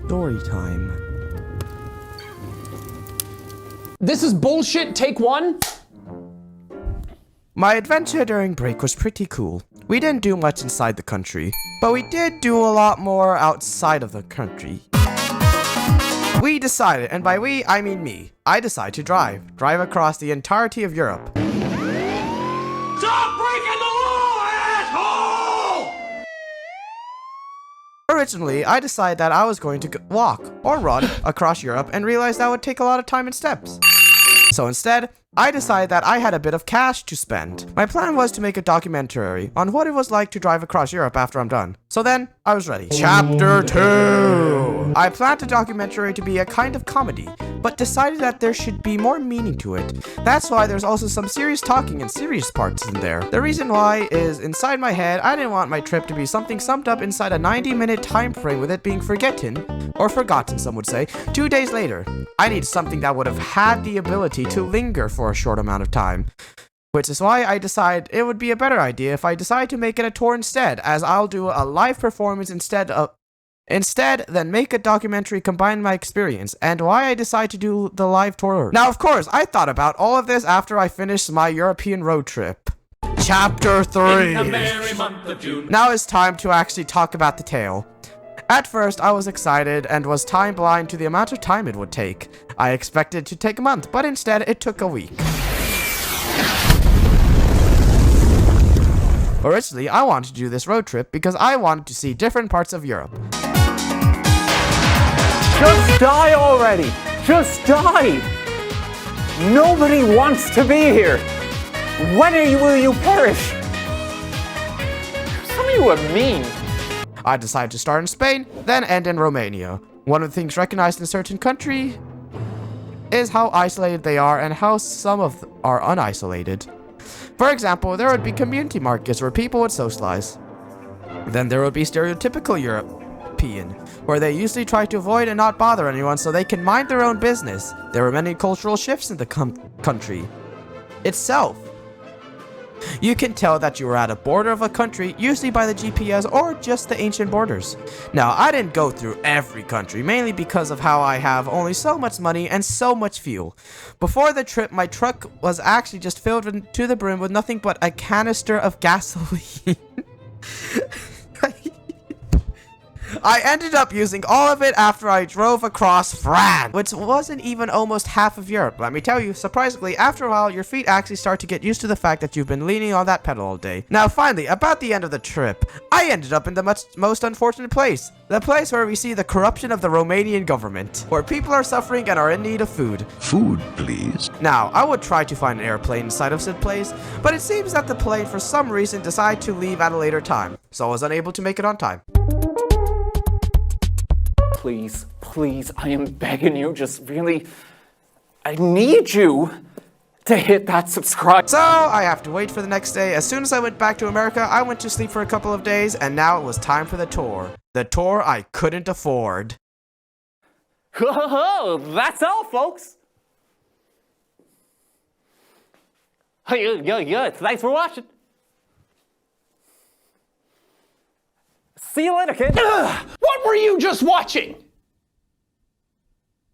Story time. This is bullshit, take one. My adventure during break was pretty cool. We didn't do much inside the country, but we did do a lot more outside of the country. We decided, and by we, I mean me, I decided to drive across the entirety of Europe. Stop breaking the law, asshole! Originally, I decided that I was going to walk or run across Europe and realized that would take a lot of time and steps. So instead, I decided that I had a bit of cash to spend. My plan was to make a documentary on what it was like to drive across Europe after I'm done. So then, I was ready. Chapter 2! I planned the documentary to be a kind of comedy, but decided that there should be more meaning to it. That's why there's also some serious talking and serious parts in there. The reason why is, inside my head, I didn't want my trip to be something summed up inside a 90-minute time frame with it being forgotten, some would say, 2 days later. I needed something that would have had the ability to linger for a short amount of time. Which is why I decided it would be a better idea if I decide to make it a tour instead, as I'll do a live performance instead, then make a documentary combine my experience, and why I decide to do the live tour. Now, of course, I thought about all of this after I finished my European road trip. Chapter 3. In the merry month of June. Now it's time to actually talk about the tale. At first, I was excited and was time blind to the amount of time it would take. I expected it to take a month, but instead it took a week. Originally, I wanted to do this road trip because I wanted to see different parts of Europe. Just die already! Just die! Nobody wants to be here! When will you perish? Some of you are mean. I decided to start in Spain, then end in Romania. One of the things recognized in a certain country is how isolated they are and how some of them are unisolated. For example, there would be community markets where people would socialize. Then there would be stereotypical European, where they usually try to avoid and not bother anyone so they can mind their own business. There were many cultural shifts in the country itself. You can tell that you were at a border of a country, usually by the GPS or just the ancient borders. Now, I didn't go through every country, mainly because of how I have only so much money and so much fuel. Before the trip, my truck was actually just filled to the brim with nothing but a canister of gasoline. I ended up using all of it after I drove across France, which wasn't even almost half of Europe. Let me tell you, surprisingly, after a while, your feet actually start to get used to the fact that you've been leaning on that pedal all day. Now, finally, about the end of the trip, I ended up in the most unfortunate place. The place where we see the corruption of the Romanian government, where people are suffering and are in need of food. Food, please. Now, I would try to find an airplane inside of said place, but it seems that the plane for some reason decided to leave at a later time, so I was unable to make it on time. Please, please, I am begging you, just really, I need you to hit that subscribe. So, I have to wait for the next day. As soon as I went back to America, I went to sleep for a couple of days, and now it was time for the tour. The tour I couldn't afford. That's all, folks. Thanks for watching. See you later, kid. What were you just watching?